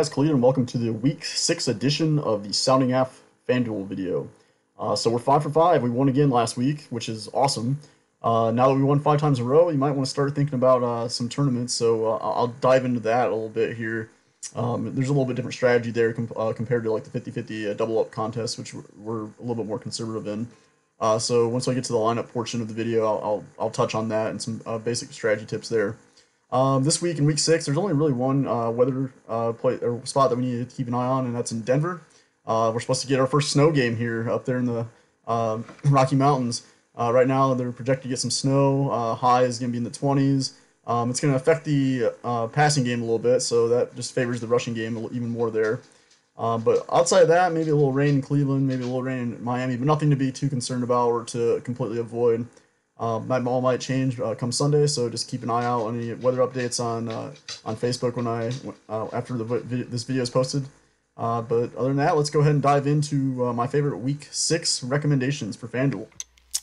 guys, Khalid, and welcome to the Week 6 edition of the Sounding Off FanDuel video. So we're 5 for 5. We won again last week, which is awesome. Now that we won 5 times in a row, you might want to start thinking about some tournaments. So I'll dive into that a little bit here. There's a little bit different strategy there compared to like the 50-50 double up contest, which we're a little bit more conservative in. So once I get to the lineup portion of the video, I'll touch on that and some basic strategy tips there. This week in week 6, there's only really one weather play or spot that we need to keep an eye on, and that's in Denver. We're supposed to get our first snow game here up there in the Rocky Mountains. Right now, they're projected to get some snow. High is going to be in the 20s. It's going to affect the passing game a little bit, so that just favors the rushing game even more there. But outside of that, maybe a little rain in Cleveland, maybe a little rain in Miami, but nothing to be too concerned about or to completely avoid. My ball might change come Sunday, so just keep an eye out on any weather updates on Facebook after this video is posted. But other than that, let's go ahead and dive into my favorite Week 6 recommendations for FanDuel.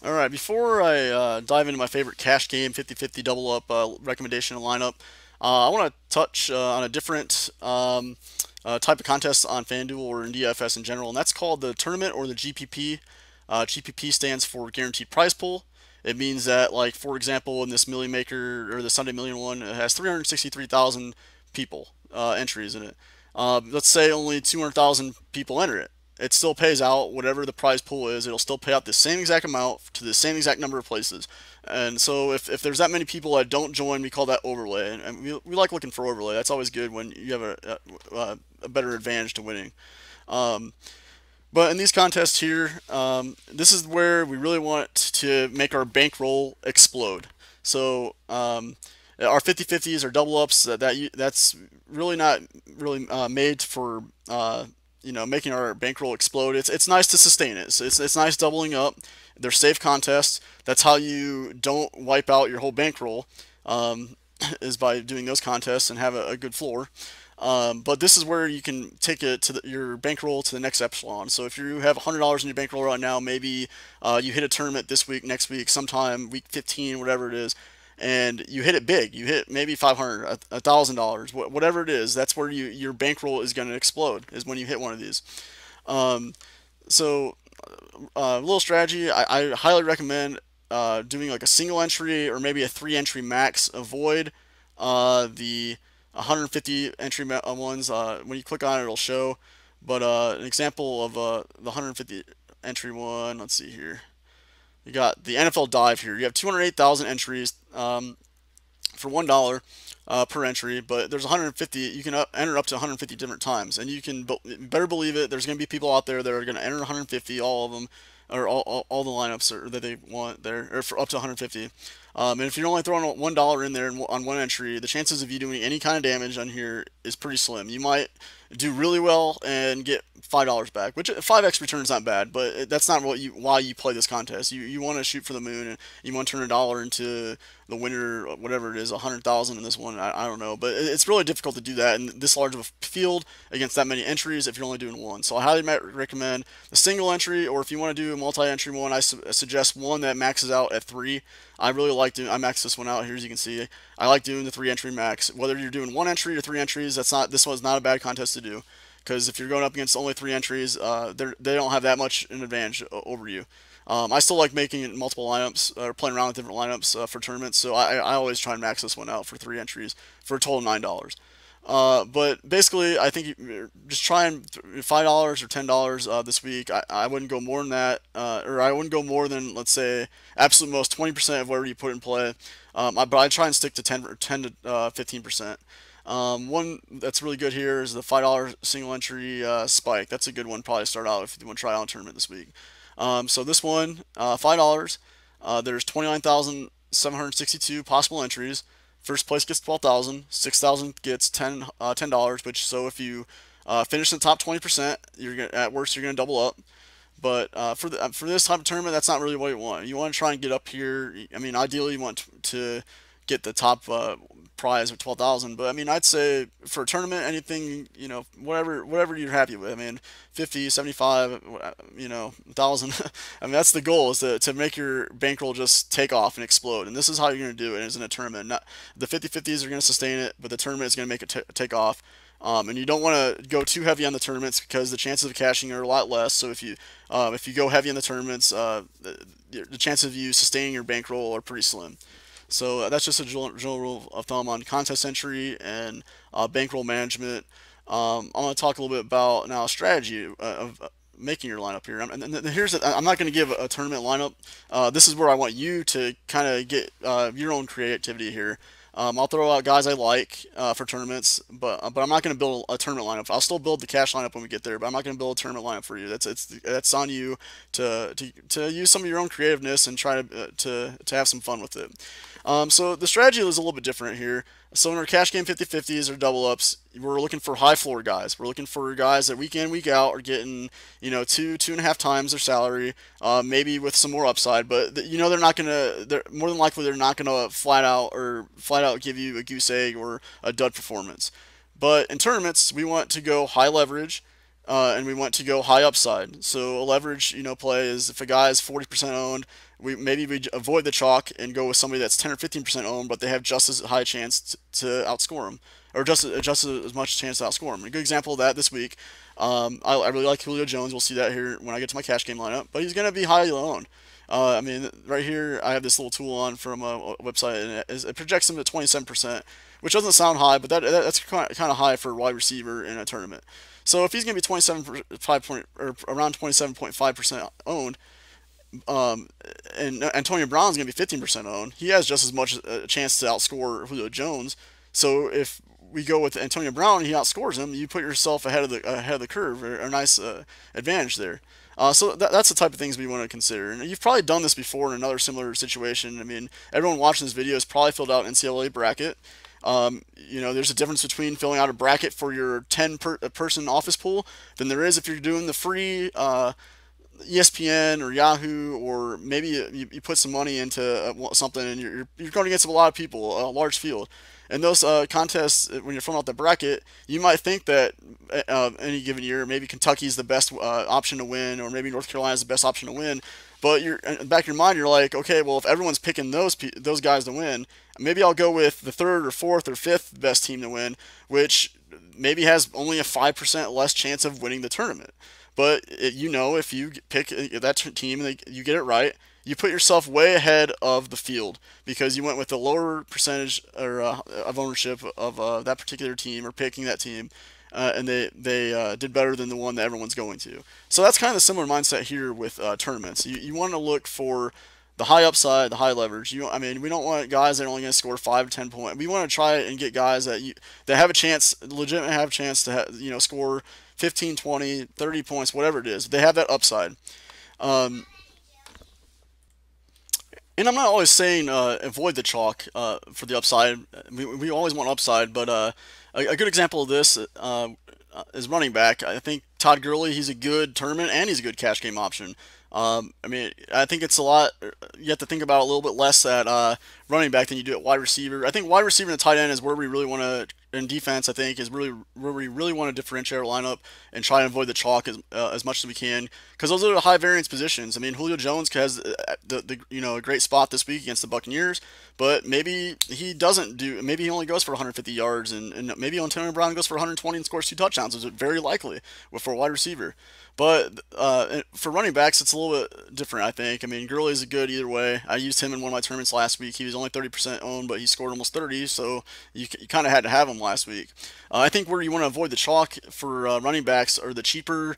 All right, before I dive into my favorite cash game 50-50 double up recommendation and lineup, I want to touch on a different type of contest on FanDuel or in DFS in general, and that's called the tournament or the GPP. GPP stands for Guaranteed Prize Pool. It means that, like, for example, in this Million Maker or the Sunday Million one, it has 363,000 people entries in it. Let's say only 200,000 people enter it. It still pays out whatever the prize pool is. It'll still pay out the same exact amount to the same exact number of places. And so if there's that many people that don't join, we call that overlay. And we like looking for overlay. That's always good when you have a better advantage to winning. But in these contests here, this is where we really want to make our bankroll explode. So our 50-50s or double ups, that's really not really made for making our bankroll explode. It's nice to sustain it. So it's nice doubling up. They're safe contests. That's how you don't wipe out your whole bankroll, is by doing those contests and have a good floor. But this is where you can take it to your bankroll to the next epsilon. So if you have $100 in your bankroll right now, maybe you hit a tournament this week, next week, sometime week 15, whatever it is, and you hit it big. You hit maybe $500, $1,000, whatever it is. That's where your bankroll is going to explode, is when you hit one of these. So a little strategy, I highly recommend doing like a single entry or maybe a 3-entry max. Avoid the 150 entry ones. When you click on it, it'll show. But an example of the 150 entry one, let's see here. You got the NFL Dive here. You have 208,000 entries for $1 per entry, but there's 150. You can enter up to 150 different times, and you can better believe it. There's going to be people out there that are going to enter 150, all of them, or all the lineups that they want there, or for up to 150. And if you're only throwing $1 in there on one entry, the chances of you doing any kind of damage on here is pretty slim. You might do really well and get $5 back, which 5x return is not bad, but that's not why you play this contest. You want to shoot for the moon, and you want to turn $1 into the winner, whatever it is, 100,000 in this one. I don't know, but it's really difficult to do that in this large of a field against that many entries if you're only doing one. So I highly recommend the single entry, or if you want to do a multi-entry one, I suggest one that maxes out at 3. I really like doing. I maxed this one out here, as you can see. I like doing the 3-entry max. Whether you're doing 1 entry or 3 entries, this one's not a bad contest to do, because if you're going up against only 3 entries, they don't have that much an advantage over you. I still like making multiple lineups or playing around with different lineups for tournaments, so I always try and max this one out for 3 entries for a total of $9. But basically, I think you just try and $5 or $10 this week. I wouldn't go more than that, or I wouldn't go more than, let's say, absolute most 20% of whatever you put in play. But I try and stick to 10 to 15%. One that's really good here is the $5 single entry spike. That's a good one probably to start out if you want to try out a tournament this week. So this one, $5. There's 29,762 possible entries. First place gets 12,000. 6,000 gets $10. Which, so if you finish in the top 20%, at worst you're gonna double up. But for this type of tournament, that's not really what you want. You want to try and get up here. I mean, ideally you want to get the top prize of 12,000. But I mean, I'd say for a tournament, anything, whatever you're happy with. I mean, 50, 75, 1,000. I mean, that's the goal, is to make your bankroll just take off and explode. And this is how you're going to do it, is in a tournament. The 50-50s are going to sustain it, but the tournament is going to make it take off. And you don't want to go too heavy on the tournaments because the chances of cashing are a lot less. So if you go heavy on the tournaments, the chances of you sustaining your bankroll are pretty slim. So that's just a general rule of thumb on contest entry and bankroll management. I'm going to talk a little bit about now strategy of making your lineup here. And here's I'm not going to give a tournament lineup. This is where I want you to kind of get your own creativity here. I'll throw out guys I like for tournaments, but I'm not going to build a tournament lineup. I'll still build the cash lineup when we get there, but I'm not going to build a tournament lineup for you. That's on you to use some of your own creativeness and try to have some fun with it. So the strategy is a little bit different here. So in our cash game 50-50s or double ups, we're looking for high floor guys. We're looking for guys that week in, week out are getting, two and a half times their salary, maybe with some more upside. But they're not gonna. They're more than likely they're not gonna flat out give you a goose egg or a dud performance. But in tournaments, we want to go high leverage, and we want to go high upside. So a leverage, play is if a guy is 40% owned, we avoid the chalk and go with somebody that's 10 or 15% owned, but they have just as high a chance to outscore them, or just as much chance to outscore them. A good example of that this week, I really like Julio Jones. We'll see that here when I get to my cash game lineup, but he's going to be highly owned. Right here, I have this little tool on from a website, and it projects him at 27%, which doesn't sound high, but that's kind of high for a wide receiver in a tournament. So if he's going to be 27.5 point or around 27.5% owned, and Antonio Brown's going to be 15% owned, he has just as much a chance to outscore Julio Jones. So if we go with Antonio Brown and he outscores him, you put yourself ahead of the curve, or a nice advantage there. So that's the type of things we want to consider. And you've probably done this before in another similar situation. I mean, everyone watching this video has probably filled out an NCAA bracket. There's a difference between filling out a bracket for your 10-person office pool than there is if you're doing the free ESPN or Yahoo, or maybe you put some money into something and you're going against a lot of people, a large field. And those contests, when you're filling out the bracket, you might think that any given year, maybe Kentucky's the best option to win, or maybe North Carolina's the best option to win. But in the back of your mind, you're like, okay, well, if everyone's picking those guys to win, maybe I'll go with the third or fourth or fifth best team to win, which maybe has only a 5% less chance of winning the tournament. But if you pick that team and you get it right, you put yourself way ahead of the field because you went with a lower percentage of ownership of that particular team or picking that team, and they did better than the one that everyone's going to. So that's kind of the similar mindset here with tournaments. You want to look for the high upside, the high leverage. We don't want guys that are only going to score 5 to 10 points. We want to try and get guys that have a chance, legitimately have a chance to score 15, 20, 30 points, whatever it is. They have that upside. Um, and I'm not always saying avoid the chalk for the upside. We always want upside, but a good example of this is running back. I think Todd Gurley, he's a good tournament and he's a good cash game option. I think it's a lot. You have to think about it a little bit less at running back than you do at wide receiver. I think wide receiver and tight end is where we really want to. In defense, I think is really where we really want to differentiate our lineup and try and avoid the chalk as much as we can, because those are the high variance positions. I mean, Julio Jones has a great spot this week against the Buccaneers, but maybe he doesn't do. Maybe he only goes for 150 yards, and maybe Antonio Brown goes for 120 and scores 2 touchdowns. Is very likely for a wide receiver. But for running backs, it's a little bit different, I think. I mean, Gurley's good either way. I used him in one of my tournaments last week. He was only 30% owned, but he scored almost 30, so you kind of had to have him last week. I think where you want to avoid the chalk for running backs are the cheaper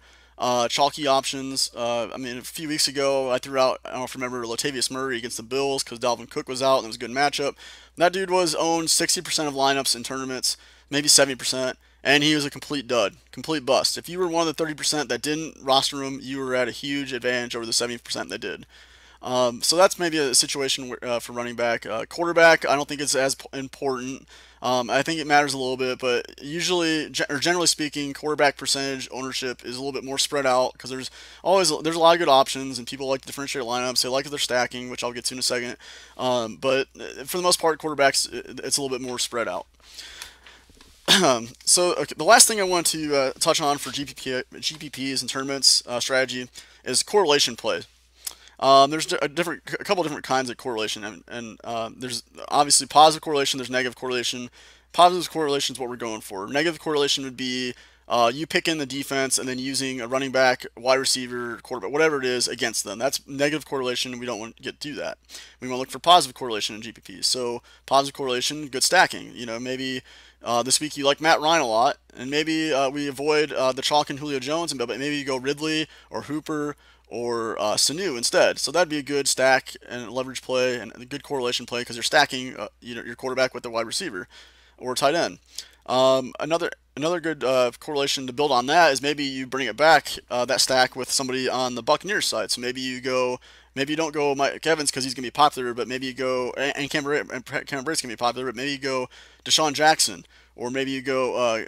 chalky options. A few weeks ago, I threw out, I don't know if you remember, Latavius Murray against the Bills because Dalvin Cook was out and it was a good matchup. That dude was owned 60% of lineups in tournaments, maybe 70%. And he was a complete dud, complete bust. If you were one of the 30% that didn't roster him, you were at a huge advantage over the 70% that did. So that's maybe a situation for running back. Quarterback, I don't think it's as important. I think it matters a little bit, but usually, or generally speaking, quarterback percentage ownership is a little bit more spread out because there's a lot of good options, and people like to differentiate lineups. They like if they're stacking, which I'll get to in a second. But for the most part, quarterbacks, it's a little bit more spread out. The last thing I want to touch on for GPPs and tournaments strategy is correlation play. There's a couple different kinds of correlation, and there's obviously positive correlation, there's negative correlation. positive correlation is what we're going for. Negative correlation would be you pick in the defense and then using a running back, wide receiver, quarterback, whatever it is against them. That's negative correlation. We don't want to get to do that. We want to look for positive correlation in GPPs. So positive correlation, good stacking. Maybe this week you like Matt Ryan a lot, and maybe we avoid the chalk and Julio Jones, but maybe you go Ridley or Hooper or Sanu instead. So that'd be a good stack and leverage play and a good correlation play because you're stacking your quarterback with the wide receiver or tight end. Another good correlation to build on that is maybe you bring it back that stack with somebody on the Buccaneers side. So maybe you don't go Mike Evans because he's gonna be popular, but maybe you go and Cameron Brate's gonna be popular, but maybe you go Deshaun Jackson or maybe you go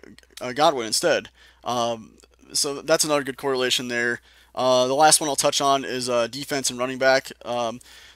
Godwin instead. So that's another good correlation there. The last one I'll touch on is defense and running back.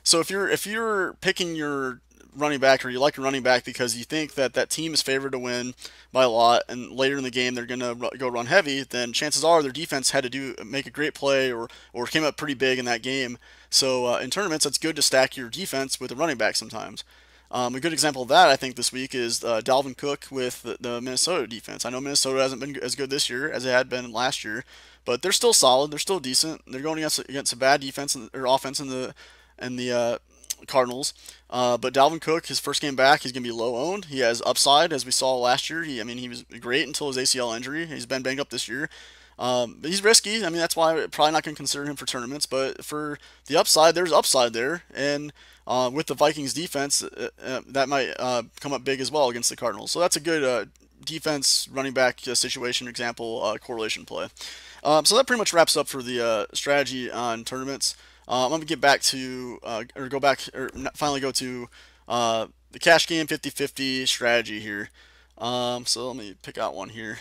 So if you're picking your running back or you like your running back because you think that that team is favored to win by a lot and later in the game they're going to go run heavy, then chances are their defense had to make a great play or came up pretty big in that game. So in tournaments, it's good to stack your defense with a running back sometimes. A good example of that, I think, this week is Dalvin Cook with the Minnesota defense. I know Minnesota hasn't been as good this year as it had been last year, but they're still solid. They're still decent. They're going against a bad defense or offense in the Cardinals. But Dalvin Cook, his first game back, he's going to be low owned. He has upside, as we saw last year. He was great until his ACL injury. He's been banged up this year. But he's risky. That's why I'm probably not going to consider him for tournaments. But for the upside, there's upside there. And with the Vikings defense, that might come up big as well against the Cardinals. So that's a good defense running back situation example correlation play. So that pretty much wraps up for the strategy on tournaments. I'm gonna get back to finally go to the cash game 50-50 strategy here. So let me pick out one here.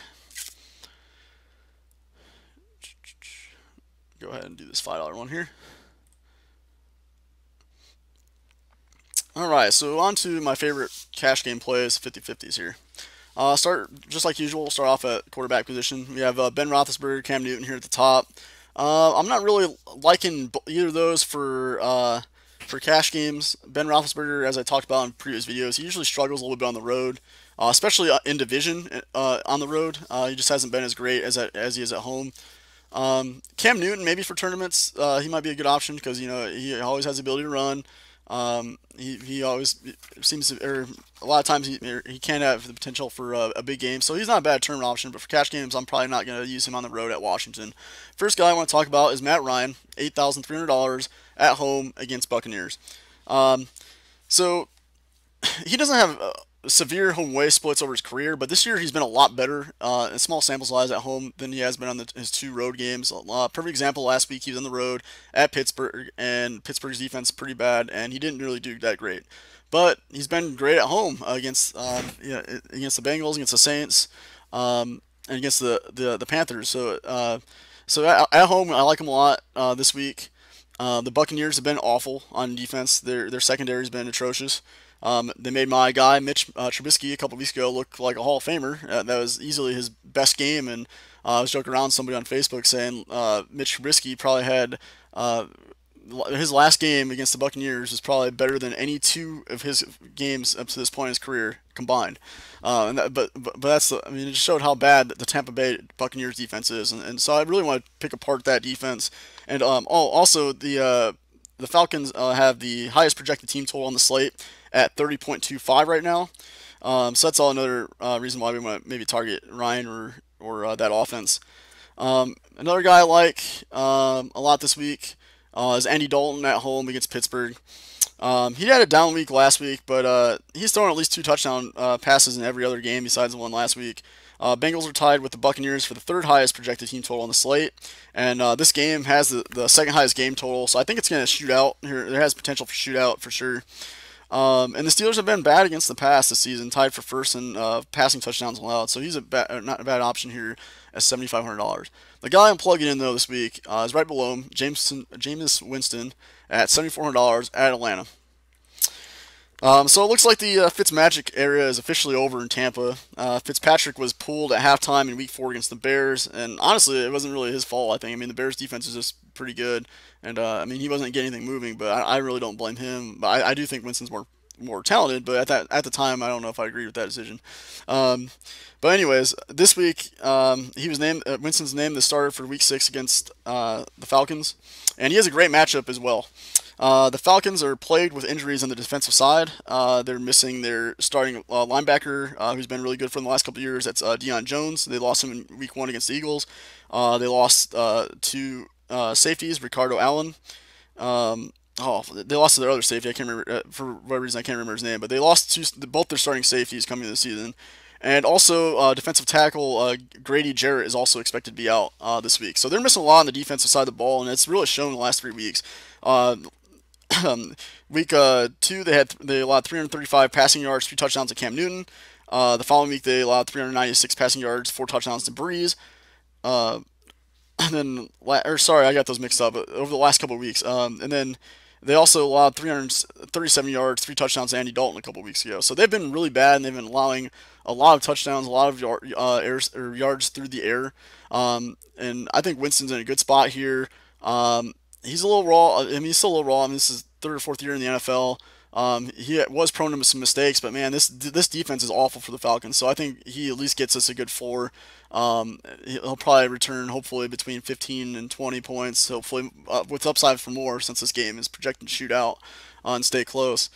Go ahead and do this $5 one here. Alright, so on to my favorite cash game plays, 50-50s here. Start just like usual. We'll start off at quarterback position. We have Ben Roethlisberger, Cam Newton here at the top. I'm not really liking either of those for cash games. Ben Roethlisberger, as I talked about in previous videos, he usually struggles a little bit on the road, especially in division on the road. He just hasn't been as great as he is at home. Cam Newton, maybe for tournaments, he might be a good option because he always has the ability to run. He always seems to, or a lot of times he can have the potential for a big game, so he's not a bad tournament option. But for cash games, I'm probably not going to use him on the road at Washington. First guy I want to talk about is Matt Ryan, $8,300 at home against Buccaneers. So he doesnent have severe home away splits over his career, but this year he's been a lot better in small sample size at home than he has been on his two road games. Perfect example, last week he was on the road at Pittsburgh, and Pittsburgh's defense is pretty bad, and he didn't really do that great. But he's been great at home against against the Bengals, against the Saints, and against the Panthers. So at home, I like him a lot this week. The Buccaneers have been awful on defense. Their secondary has been atrocious. They made my guy Mitch Trubisky a couple weeks ago look like a Hall of Famer. That was easily his best game, and I was joking around with somebody on Facebook saying Mitch Trubisky probably had his last game against the Buccaneers was probably better than any two of his games up to this point in his career combined. But that's it just showed how bad the Tampa Bay Buccaneers defense is, and so I really want to pick apart that defense. And also the Falcons have the highest projected team total on the slate at 30.25 right now. So that's all another reason why we want to maybe target Ryan or that offense. Another guy I like a lot this week is Andy Dalton at home against Pittsburgh. He had a down week last week, but he's thrown at least 2 touchdown passes in every other game besides the one last week. Bengals are tied with the Buccaneers for the 3rd highest projected team total on the slate, and this game has the 2nd highest game total, so I think it's going to shoot out here. There has potential for shootout for sure. And the Steelers have been bad against the pass this season, tied for first in passing touchdowns allowed. So he's not a bad option here at $7,500. The guy I'm plugging in though this week is right below him, Jameis Winston at $7,400 at Atlanta. So it looks like the Fitzmagic era is officially over in Tampa. Fitzpatrick was pulled at halftime in Week 4 against the Bears, and honestly, it wasn't really his fault. I think. The Bears' defense is just pretty good, and he wasn't getting anything moving. But I really don't blame him. But I do think Winston's more talented. But at the time, I don't know if I agreed with that decision. Um, but anyways, this week he was named Winston's named the starter for Week 6 against the Falcons, and he has a great matchup as well. The Falcons are plagued with injuries on the defensive side. They're missing their starting linebacker, who's been really good for them the last couple of years. That's Deion Jones. They lost him in Week 1 against the Eagles. They lost two safeties, Ricardo Allen. They lost to their other safety. I can't remember for whatever reason. I can't remember his name, but they lost both their starting safeties coming into the season. And also, defensive tackle Grady Jarrett is also expected to be out this week. So they're missing a lot on the defensive side of the ball, and it's really shown in the last 3 weeks. Uh, week 2, they allowed 335 passing yards, 3 touchdowns to Cam Newton. The following week, they allowed 396 passing yards, 4 touchdowns to Breeze. Uh, and then, sorry, I got those mixed up. Over the last couple of weeks, and then they also allowed 337 yards, 3 touchdowns to Andy Dalton a couple of weeks ago. So they've been really bad, and they've been allowing a lot of touchdowns, a lot of yards through the air. And I think Winston's in a good spot here. He's a little raw. I mean, he's still a little raw. I mean, this is third or fourth year in the NFL. He was prone to some mistakes, but man, this defense is awful for the Falcons. So I think he at least gets us a good floor. He'll probably return hopefully between 15 and 20 points, hopefully with upside for more since this game is projected to shoot out and stay close.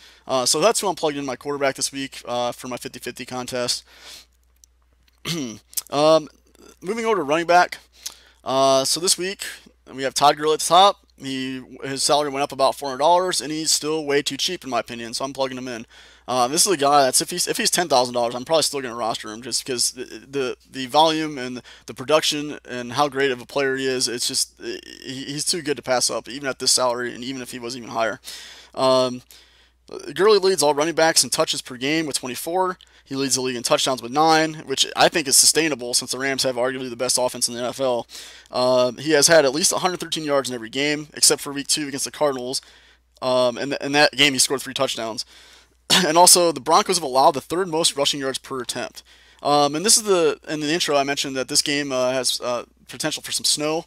So that's who I'm plugging in my quarterback this week for my 50-50 contest. um, Moving over to running back. So this week we have Todd Gurley at the top. His salary went up about $400, and he's still way too cheap in my opinion. So I'm plugging him in. This is a guy that's if he's $10,000, I'm probably still going to roster him just because the volume and the production and how great of a player he is. It's just he's too good to pass up, even at this salary, and even if he was even higher. Um, Gurley leads all running backs in touches per game with 24. He leads the league in touchdowns with 9, which I think is sustainable since the Rams have arguably the best offense in the NFL. He has had at least 113 yards in every game, except for Week 2 against the Cardinals. And in that game, he scored 3 touchdowns. And also, the Broncos have allowed the third most rushing yards per attempt. And this is in the intro I mentioned that this game has potential for some snow.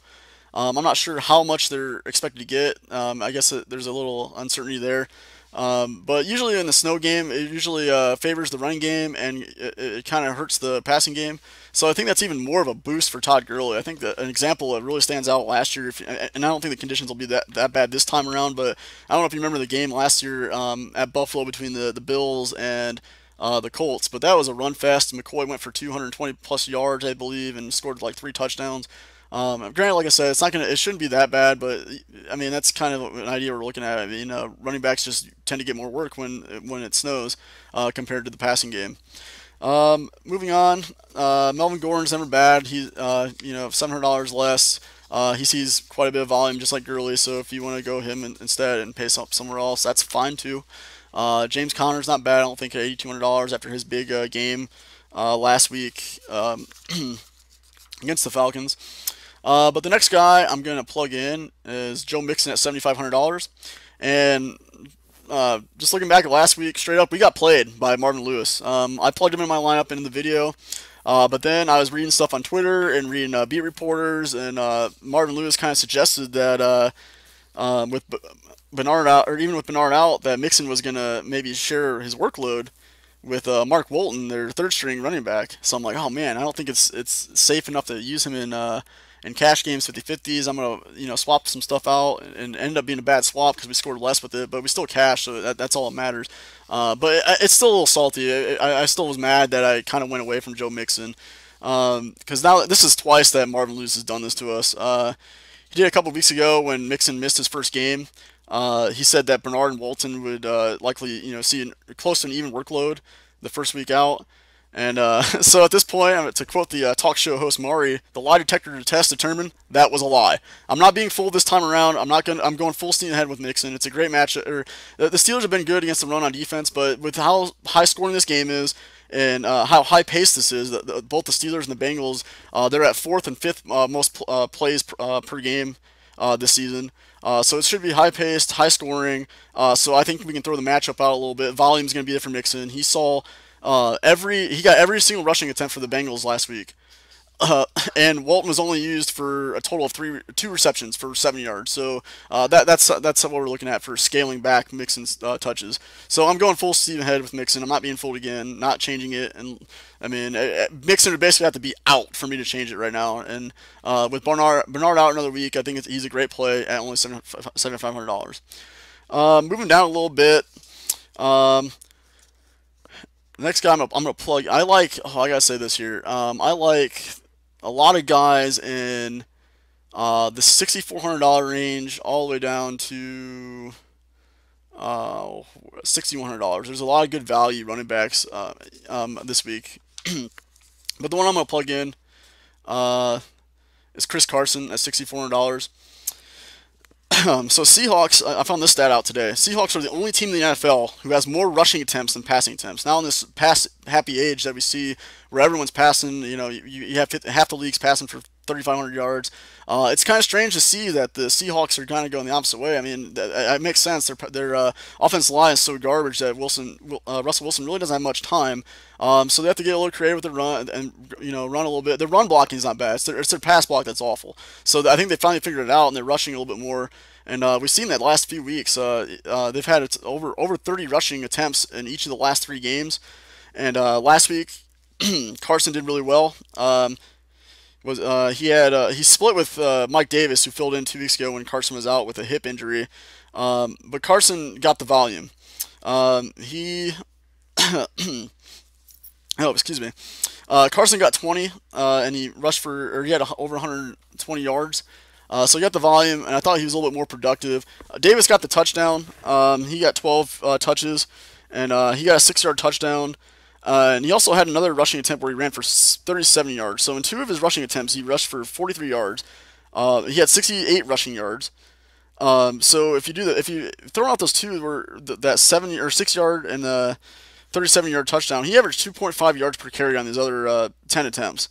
I'm not sure how much they're expected to get. I guess there's a little uncertainty there. But usually in the snow game, it usually favors the running game and it kind of hurts the passing game. So I think that's even more of a boost for Todd Gurley. I think that an example that really stands out last year, and I don't think the conditions will be that bad this time around, but I don't know if you remember the game last year at Buffalo between the Bills and the Colts, but that was a run fest. McCoy went for 220 plus yards, I believe, and scored like 3 touchdowns. Granted, like I said, it shouldn't be that bad, but I mean that's kind of an idea we're looking at. I mean, running backs just tend to get more work when it snows compared to the passing game. Moving on, Melvin Gordon's never bad. He's $700 less. He sees quite a bit of volume, just like Gurley. So if you want to go him instead and pay somewhere else, that's fine too. James Conner's not bad. I don't think at $8,200 after his big game last week against the Falcons. But the next guy I'm going to plug in is Joe Mixon at $7,500. And just looking back at last week, straight up, we got played by Marvin Lewis. I plugged him in my lineup in the video, but then I was reading stuff on Twitter and reading beat reporters, and Marvin Lewis kind of suggested that with Bernard out, or even with Bernard out, that Mixon was going to maybe share his workload with Mark Walton, their third string running back. So I'm like, oh man, I don't think it's safe enough to use him in cash games 50-50s. I'm gonna swap some stuff out and end up being a bad swap because we scored less with it, but we still cashed, so that's all that matters. But it's still a little salty. I still was mad that I kind of went away from Joe Mixon because now this is twice that Marvin Lewis has done this to us. He did a couple weeks ago when Mixon missed his first game. He said that Bernard and Walton would likely see close to an even workload the first week out. And so at this point, to quote the talk show host Maury, the lie detector test determined that was a lie. I'm not being fooled this time around. I'm going full steam ahead with Mixon. It's a great match. The Steelers have been good against the run on defense, but with how high scoring this game is and how high paced this is, both the Steelers and the Bengals, they're at 4th and 5th most plays per game this season. So it should be high paced, high scoring. So I think we can throw the matchup out a little bit. Volume's going to be there for Mixon. He got every single rushing attempt for the Bengals last week. And Walton was only used for a total of two receptions for 70 yards. So that's what we're looking at for scaling back Mixon's touches. So I'm going full steam ahead with Mixon. I'm not being fooled again, not changing it. And I mean, Mixon would basically have to be out for me to change it right now. And with Bernard out another week, I think he's a great play at only $7,500. Moving down a little bit. Um, the next guy I'm gonna plug. I like. Oh, I gotta say this here. I like a lot of guys in the $6,400 range, all the way down to $6,100. There's a lot of good value running backs this week. But the one I'm gonna plug in uh, is Chris Carson at $6,400. So Seahawks, I found this stat out today. Seahawks are the only team in the NFL who has more rushing attempts than passing attempts. Now in this pass happy age that we see, where everyone's passing, you have half the league's passing for 3,500 yards. It's kind of strange to see that the Seahawks are kind of going the opposite way. I mean, it makes sense. Their offensive line is so garbage that Russell Wilson really doesn't have much time. So they have to get a little creative with the run and run a little bit. Their run blocking is not bad. It's their pass block that's awful. So I think they finally figured it out and they're rushing a little bit more. And we've seen that last few weeks. They've had over 30 rushing attempts in each of the last 3 games. And last week, Carson did really well. He split with Mike Davis, who filled in 2 weeks ago when Carson was out with a hip injury. But Carson got the volume. He Oh, excuse me. Carson got 20, and he had over 120 yards. So he got the volume, and I thought he was a little bit more productive. Davis got the touchdown. He got 12 touches, and he got a 6-yard touchdown. And he also had another rushing attempt where he ran for 37 yards. So in 2 of his rushing attempts, he rushed for 43 yards. He had 68 rushing yards. So if you throw out those two, that 7 or 6 yard and the 37-yard touchdown, he averaged 2.5 yards per carry on his other 10 attempts.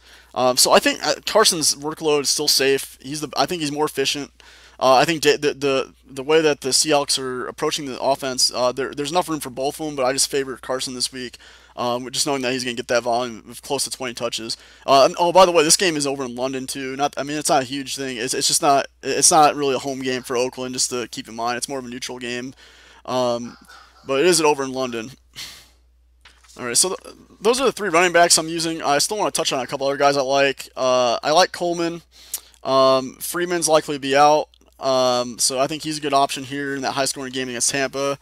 So I think Carson's workload is still safe. I think he's more efficient. I think the way that the Seahawks are approaching the offense, there's enough room for both of them, but I just favor Carson this week, just knowing that he's going to get that volume of close to 20 touches. Oh, by the way, this game is over in London too. It's not a huge thing. It's just not. It's not really a home game for Oakland. Just to keep in mind, it's more of a neutral game. But it is over in London. All right, so those are the 3 running backs I'm using. I still want to touch on a couple other guys I like. I like Coleman. Freeman's likely to be out, so I think he's a good option here in that high-scoring game against Tampa.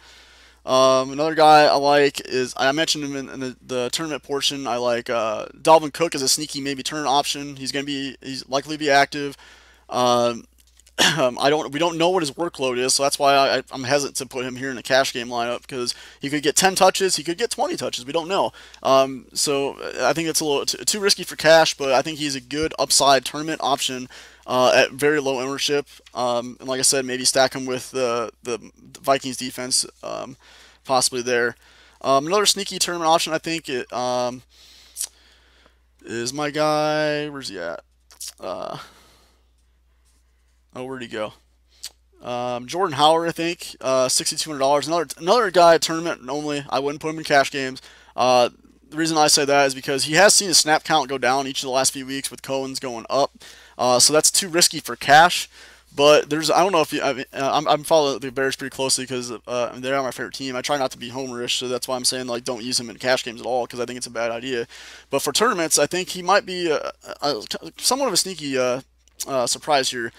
Another guy I like is, I mentioned him in the tournament portion. I like Dalvin Cook as a sneaky maybe turn option. He's likely to be active. We don't know what his workload is, so that's why I'm hesitant to put him here in the cash game lineup, because he could get 10 touches, he could get 20 touches, we don't know. So I think it's a little too risky for cash, but I think he's a good upside tournament option at very low ownership. And like I said, maybe stack him with the Vikings defense, possibly there. Another sneaky tournament option, I think, is my guy. Where's he at? Where'd he go? Jordan Howard, I think, $6,200. Another guy, tournament only. I wouldn't put him in cash games. The reason I say that is because he has seen his snap count go down each of the last few weeks with Cohen's going up. So that's too risky for cash. But I don't know if I'm following the Bears pretty closely because they're my favorite team. I try not to be homerish, so that's why I'm saying don't use him in cash games at all, because I think it's a bad idea. But for tournaments, I think he might be somewhat of a sneaky surprise here.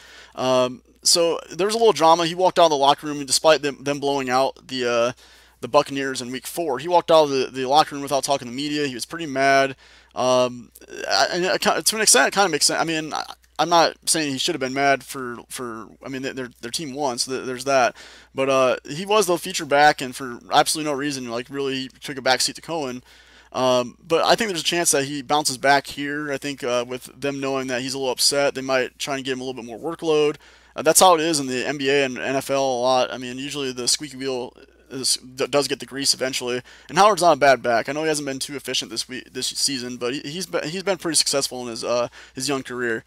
So there was a little drama. He walked out of the locker room, and despite them blowing out the Buccaneers in Week 4, he walked out of the locker room without talking to the media. He was pretty mad. And to an extent, it kind of makes sense. I'm not saying he should have been mad for their team won, so there's that. But he was the feature back, and for absolutely no reason, really took a backseat to Cohen. But I think there's a chance that he bounces back here. I think with them knowing that he's a little upset, they might try and give him a little bit more workload. That's how it is in the NBA and NFL a lot. Usually the squeaky wheel does get the grease eventually. And Howard's not a bad back. I know he hasn't been too efficient this season, but he's been pretty successful in his young career.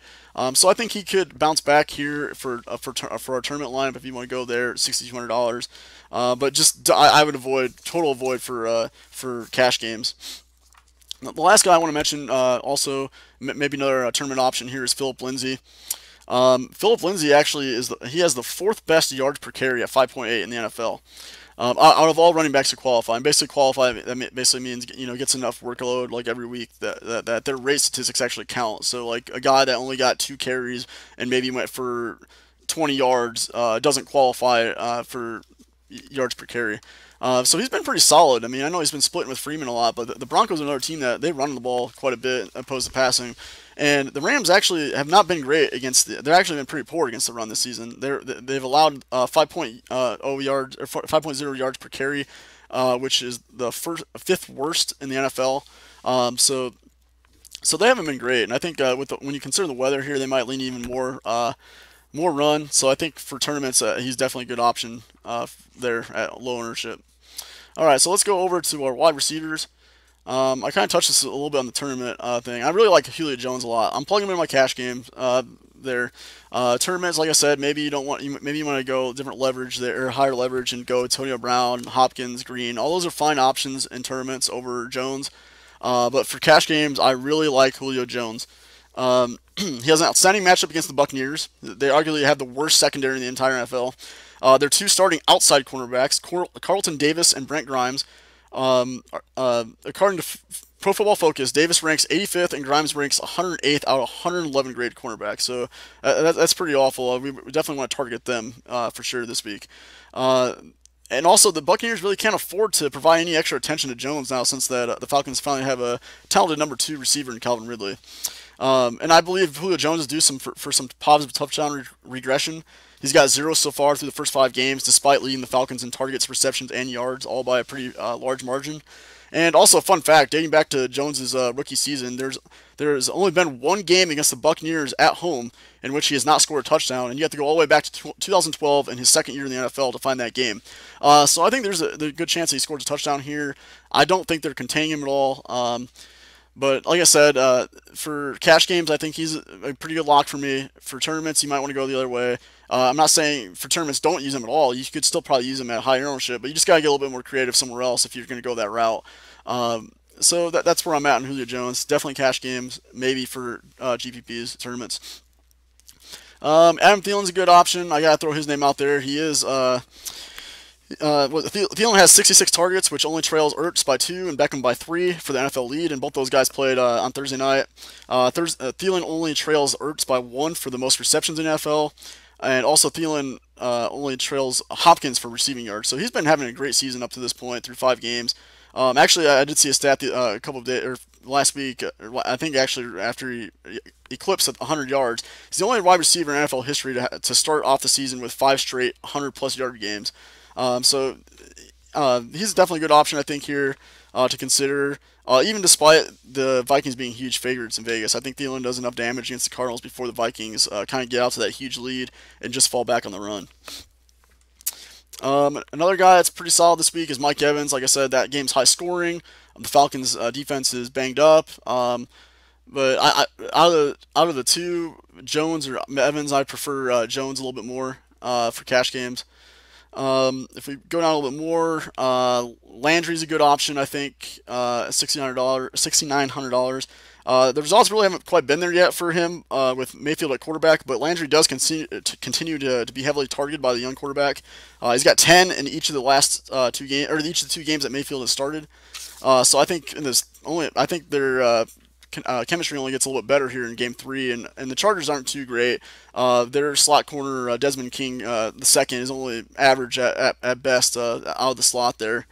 So I think he could bounce back here for our tournament lineup if you want to go there, $6,200. But I would total avoid for cash games. The last guy I want to mention, also maybe another tournament option here, is Philip Lindsay. Philip Lindsay actually he has the fourth best yards per carry at 5.8 in the NFL. Out of all running backs to qualify, and basically qualify that basically means gets enough workload like every week that their race statistics actually count. So like a guy that only got 2 carries and maybe went for 20 yards doesn't qualify for yards per carry. So he's been pretty solid. I mean, I know he's been splitting with Freeman a lot, but the Broncos are another team that they run the ball quite a bit opposed to passing. And the Rams actually have not been great against they've actually been pretty poor against the run this season. They've allowed 5.0 yards or 5.0 yards per carry, which is the fifth worst in the NFL. So they haven't been great, and I think when you consider the weather here, they might lean even more run. So I think for tournaments, he's definitely a good option there at low ownership. All right, so let's go over to our wide receivers. I kind of touched this a little bit on the tournament thing. I really like Julio Jones a lot. I'm plugging him in my cash games there. Tournaments, like I said, maybe you don't want maybe you want to go different leverage there, or higher leverage, and go Antonio Brown, Hopkins, Green. All those are fine options in tournaments over Jones. But for cash games, I really like Julio Jones. He has an outstanding matchup against the Buccaneers. They arguably have the worst secondary in the entire NFL. Their two starting outside cornerbacks, Carlton Davis and Brent Grimes. According to Pro Football Focus, Davis ranks 85th and Grimes ranks 108th out of 111 grade cornerbacks. So that's pretty awful. We definitely want to target them for sure this week. And also, the Buccaneers really can't afford to provide any extra attention to Jones now, since that the Falcons finally have a talented number 2 receiver in Calvin Ridley. And I believe Julio Jones is due for some positive touchdown regression. He's got 0 so far through the first 5 games, despite leading the Falcons in targets, receptions, and yards, all by a pretty large margin. And also, a fun fact, dating back to Jones's rookie season, there's only been one game against the Buccaneers at home in which he has not scored a touchdown, and you have to go all the way back to 2012 and his second year in the NFL to find that game. So I think there's a good chance that he scores a touchdown here. I don't think they're containing him at all. But like I said, for cash games, I think he's a pretty good lock for me. For tournaments, you might want to go the other way. I'm not saying for tournaments don't use him at all. You could still probably use him at higher ownership, but you just got to get a little bit more creative somewhere else if you're going to go that route. So that's where I'm at in Julio Jones. Definitely cash games, maybe for GPPs, tournaments. Adam Thielen's a good option. I got to throw his name out there. He is Thielen has 66 targets, which only trails Ertz by 2 and Beckham by 3 for the NFL lead, and both those guys played on Thursday night. Thielen only trails Ertz by 1 for the most receptions in the NFL, and also Thielen only trails Hopkins for receiving yards. So he's been having a great season up to this point through 5 games. Actually, I did see a stat a couple of days or last week. I think actually after he eclipsed 100 yards, he's the only wide receiver in NFL history to start off the season with 5 straight 100-plus yard games. So he's definitely a good option, I think, here to consider. Even despite the Vikings being huge favorites in Vegas, I think Thielen does enough damage against the Cardinals before the Vikings kind of get out to that huge lead and just fall back on the run. Another guy that's pretty solid this week is Mike Evans. Like I said, that game's high scoring. The Falcons' defense is banged up. But out of the two, Jones or Evans, I prefer Jones a little bit more for cash games. If we go down a little bit more, Landry's a good option, I think. $6,900. The results really haven't quite been there yet for him with Mayfield at quarterback, but Landry does continue to be heavily targeted by the young quarterback. He's got 10 in each of the last 2 games, or each of the 2 games that Mayfield has started. So I think I think their chemistry only gets a little bit better here in Game 3, and the Chargers aren't too great. Their slot corner, Desmond King, the second, is only average at best out of the slot there.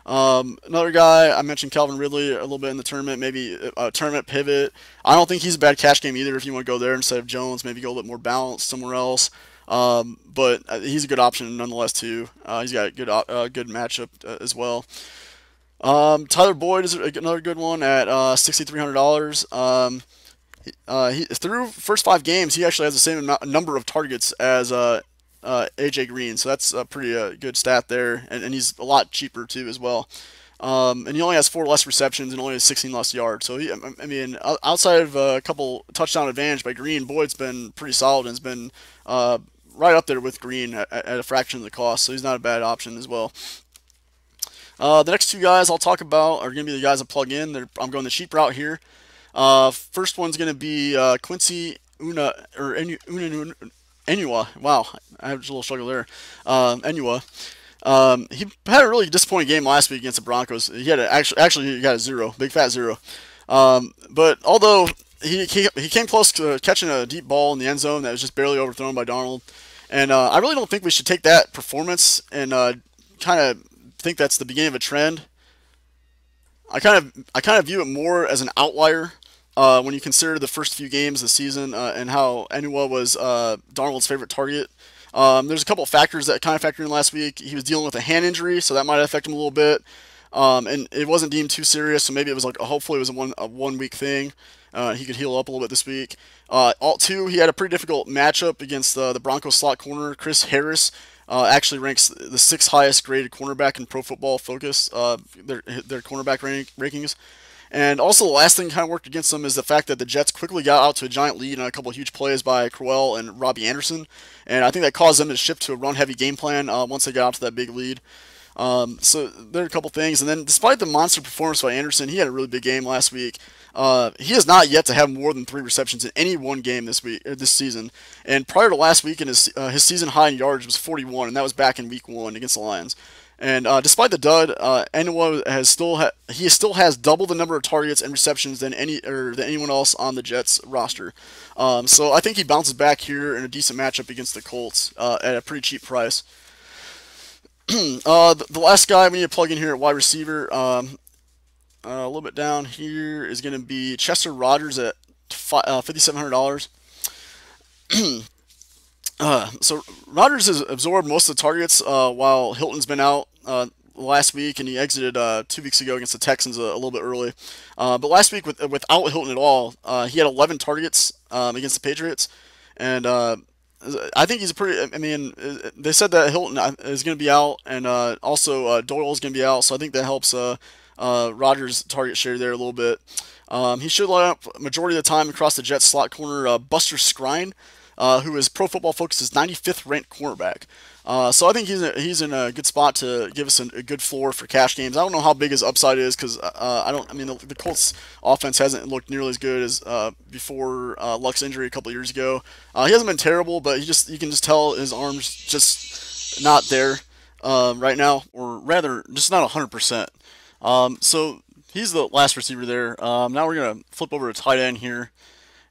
Another guy, I mentioned Calvin Ridley a little bit in the tournament, maybe a tournament pivot. I don't think he's a bad cash game either if you want to go there instead of Jones, maybe go a little bit more balanced somewhere else. But he's a good option nonetheless too. He's got a good matchup as well. Tyler Boyd is another good one at $6,300. Through first 5 games, he actually has the same number of targets as AJ Green, so that's a pretty good stat there, and he's a lot cheaper too as well. And he only has 4 less receptions and only has 16 less yards. So outside of a couple touchdown advantage by Green, Boyd's been pretty solid and has been right up there with Green at a fraction of the cost. So he's not a bad option as well. The next two guys I'll talk about are going to be the guys I plug in. I'm going the cheap route here. First one's going to be Quincy Enua. Wow, I have a little struggle there. Enua. He had a really disappointing game last week against the Broncos. He had actually he got a zero, big fat zero. But although he came close to catching a deep ball in the end zone that was just barely overthrown by Darnold, and I really don't think we should take that performance and kind of think that's the beginning of a trend. I kind of view it more as an outlier when you consider the first few games of the season and how Enua was Darnold's favorite target. There's a couple of factors that kind of factored in last week. He was dealing with a hand injury, so that might affect him a little bit. And it wasn't deemed too serious, so maybe it was like hopefully it was a 1 week thing. He could heal up a little bit this week. Alt two, he had a pretty difficult matchup against the Broncos slot corner Chris Harris. Actually ranks the sixth highest graded cornerback in Pro Football Focus, their cornerback rankings. And also, the last thing kind of worked against them is the fact that the Jets quickly got out to a giant lead on a couple of huge plays by Crowell and Robbie Anderson. And I think that caused them to shift to a run-heavy game plan once they got out to that big lead. So there are a couple things. And then, despite the monster performance by Anderson, he had a really big game last week. He has not yet to have more than 3 receptions in any one game this season. And prior to last week, his season high in yards was 41, and that was back in Week 1 against the Lions. And despite the dud, Enua he still has double the number of targets and receptions than anyone else on the Jets roster. So I think he bounces back here in a decent matchup against the Colts at a pretty cheap price. The last guy we need to plug in here at wide receiver, a little bit down here, is going to be Chester Rogers at $5,700. So Rodgers has absorbed most of the targets while Hilton's been out last week, and he exited 2 weeks ago against the Texans a little bit early. But last week, without Hilton at all, he had 11 targets against the Patriots, and I think he's a pretty. I mean, they said that Hilton is going to be out, and also Doyle is going to be out, so I think that helps Rodgers' target share there a little bit. He should line up majority of the time across the Jets slot corner Buster Skrine, who is Pro Football Focus's 95th ranked cornerback. So I think he's in a good spot to give us a good floor for cash games. I don't know how big his upside is because I don't. I mean, the Colts offense hasn't looked nearly as good as before Luck's injury a couple years ago. He hasn't been terrible, but you can just tell his arms just not there right now, or rather, just not 100%. So he's the last receiver there. Now we're gonna flip over to tight end here.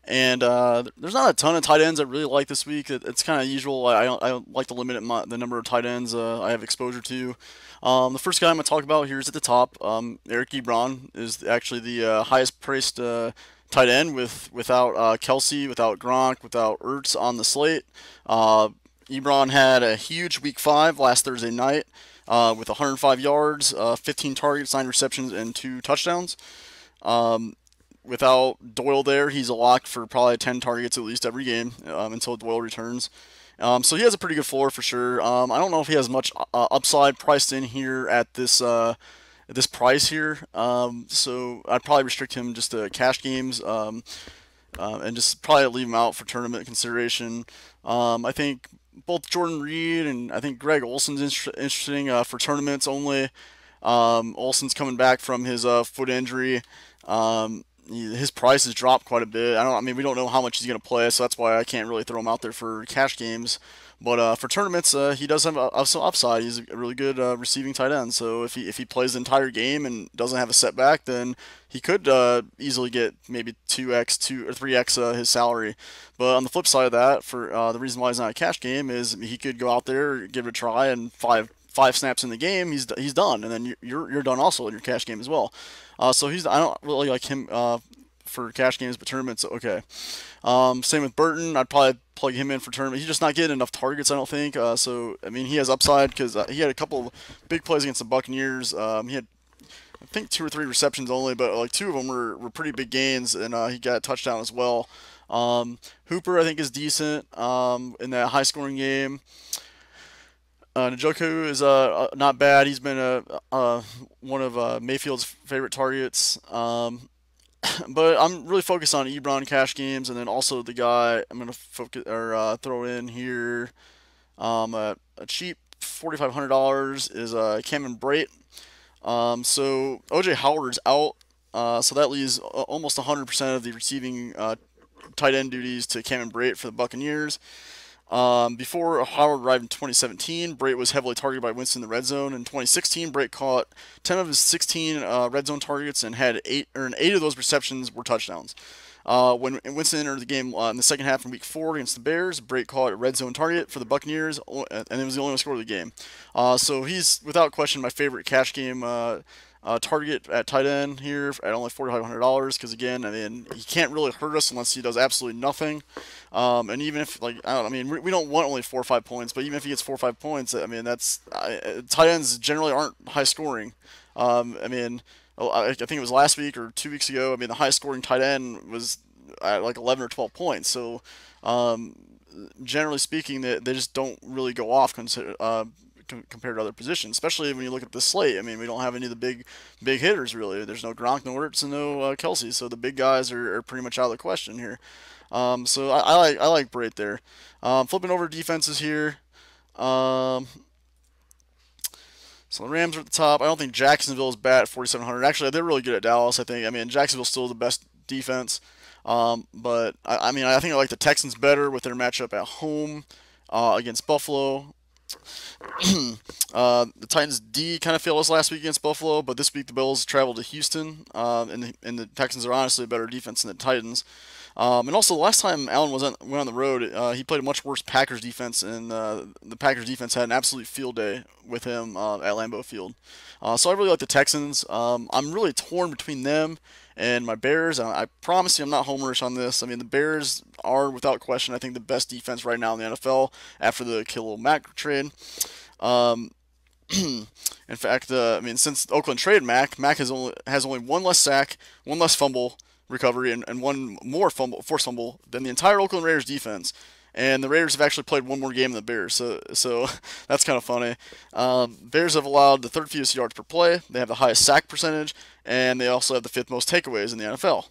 And there's not a ton of tight ends I really like this week. It's kind of usual. I like to limit the number of tight ends I have exposure to. The first guy I'm going to talk about here is at the top. Eric Ebron is actually the highest priced tight end without Kelsey, without Gronk, without Ertz on the slate. Ebron had a huge Week 5 last Thursday night with 105 yards, 15 targets, 9 receptions, and 2 touchdowns. Without Doyle there, he's a lock for probably 10 targets at least every game until Doyle returns. So he has a pretty good floor for sure. I don't know if he has much upside priced in here at this price here. So I'd probably restrict him just to cash games and just probably leave him out for tournament consideration. I think both Jordan Reed and I think Greg Olson's interesting for tournaments only. Olson's coming back from his foot injury. His price has dropped quite a bit. I mean, we don't know how much he's going to play, so that's why I can't really throw him out there for cash games. But for tournaments, he does have some upside. He's a really good receiving tight end. So if he plays the entire game and doesn't have a setback, then he could easily get maybe 2x, 2 or 3x his salary. But on the flip side of that, for the reason why he's not a cash game is he could go out there, give it a try, and five snaps in the game, he's done, and then you're done also in your cash game as well. So I don't really like him for cash games, but tournaments okay. Same with Burton. I'd probably plug him in for tournament. He's just not getting enough targets, I don't think. So I mean, he has upside because he had a couple of big plays against the Buccaneers. He had I think 2 or 3 receptions only, but like 2 of them were pretty big gains, and he got a touchdown as well. Hooper I think is decent in that high scoring game. Njoku is not bad. He's been one of Mayfield's favorite targets. But I'm really focused on Ebron cash games, and then also the guy I'm gonna focus or throw in here. A cheap $4,500 is Cameron Brate. So OJ Howard's out, so that leaves almost 100% of the receiving tight end duties to Cameron Brate for the Buccaneers. Before Howard arrived in 2017, Brate was heavily targeted by Winston in the red zone. In 2016, Brate caught 10 of his 16 red zone targets and had eight of those receptions were touchdowns. When Winston entered the game in the second half in Week 4 against the Bears, Brate caught a red zone target for the Buccaneers, and it was the only one score of the game. So he's without question my favorite cash game target at tight end here at only $4,500 because again, I mean, he can't really hurt us unless he does absolutely nothing. And even if like I don't, I mean, we don't want only 4 or 5 points, but even if he gets 4 or 5 points, I mean, tight ends generally aren't high scoring. I mean, I think it was last week or 2 weeks ago. I mean, the highest scoring tight end was at like 11 or 12 points. So um, generally speaking, they just don't really go off compared to other positions, especially when you look at the slate. I mean, we don't have any of the big hitters really. There's no Gronk, no Ertz, and no Kelsey, so the big guys are pretty much out of the question here. So I like Brate there. Flipping over defenses here. Um, so the Rams are at the top. I don't think Jacksonville is bad at 4,700. Actually, they're really good at Dallas. I think. I mean, Jacksonville's still the best defense. But I mean, I think I like the Texans better with their matchup at home against Buffalo. The Titans D kind of failed us last week against Buffalo, but this week the Bills traveled to Houston, and the Texans are honestly a better defense than the Titans. And also, the last time Allen went on the road, he played a much worse Packers defense, and the Packers defense had an absolute field day with him at Lambeau Field. So I really like the Texans. I'm really torn between them and my Bears. I promise you, I'm not homerish on this. I mean, the Bears are, without question, I think the best defense right now in the NFL after the Khalil Mack trade. Um, in fact, I mean, since Oakland traded Mack has only one less sack, one less fumble recovery, and one more forced fumble than the entire Oakland Raiders defense. And the Raiders have actually played one more game than the Bears, so that's kind of funny. Bears have allowed the third fewest yards per play. They have the highest sack percentage, and they also have the fifth most takeaways in the NFL.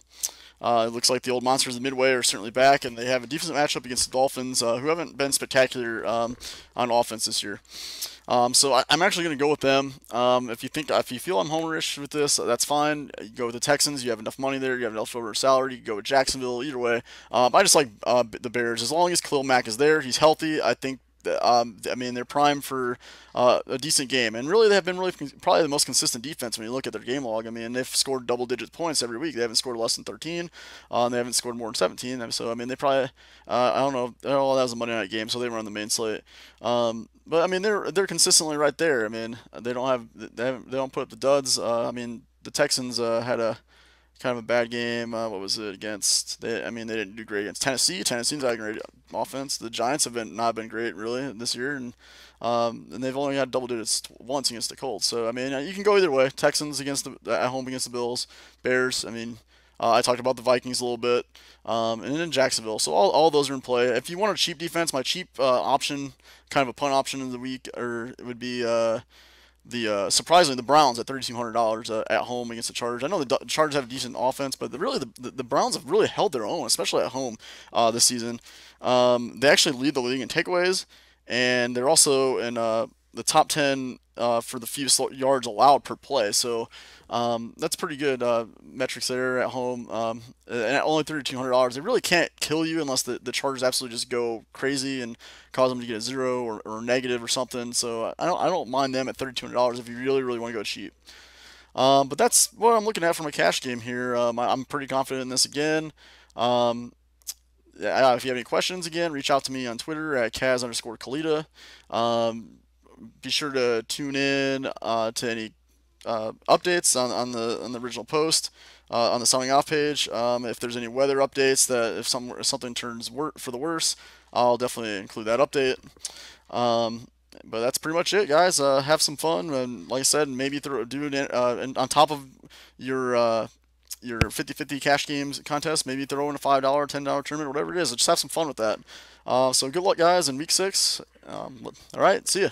It looks like the old monsters of Midway are certainly back, and they have a decent matchup against the Dolphins, who haven't been spectacular on offense this year. So I'm actually going to go with them. If you feel I'm homerish with this, that's fine. You go with the Texans. You have enough money there. You have enough over salary. You can go with Jacksonville. Either way, I just like the Bears as long as Khalil Mack is there. He's healthy. I think. I mean, they're primed for a decent game, and really, they have been probably the most consistent defense when you look at their game log. I mean, they've scored double-digit points every week. They haven't scored less than 13. They haven't scored more than 17. So I mean, they probably I don't know. Oh, that was a Monday night game, so they were on the main slate. But I mean, they're consistently right there. I mean, they don't put up the duds. I mean, the Texans had a kind of a bad game. What was it against? I mean, they didn't do great against Tennessee. Tennessee's not a great offense. The Giants have not been great really this year, and they've only had double digits once against the Colts. So I mean, you can go either way. Texans at home against the Bills, Bears. I mean, I talked about the Vikings a little bit, and then Jacksonville. So all those are in play. If you want a cheap defense, my cheap option, kind of a punt option of the week, or it would be surprisingly the Browns at $3,200 at home against the Chargers. I know the Chargers have a decent offense, but the Browns have really held their own, especially at home this season. They actually lead the league in takeaways, and they're also in the top 10 for the fewest yards allowed per play. So that's pretty good metrics there at home. And at only $3,200, they really can't kill you unless the Chargers absolutely just go crazy and cause them to get a zero or negative or something. So I don't mind them at $3,200 if you really want to go cheap. But that's what I'm looking at from a cash game here. I'm pretty confident in this again. If you have any questions, again, reach out to me on Twitter at Kaz_Kalita. Be sure to tune in to any updates on the original post on the signing off page. If there's any weather updates that if something turns for the worse, I'll definitely include that update. But that's pretty much it, guys. Have some fun, and like I said, maybe do it on top of your 50-50 cash games contest. Maybe throw in a $5, $10 tournament, whatever it is. Just have some fun with that. So good luck, guys, in week 6. All right, see ya.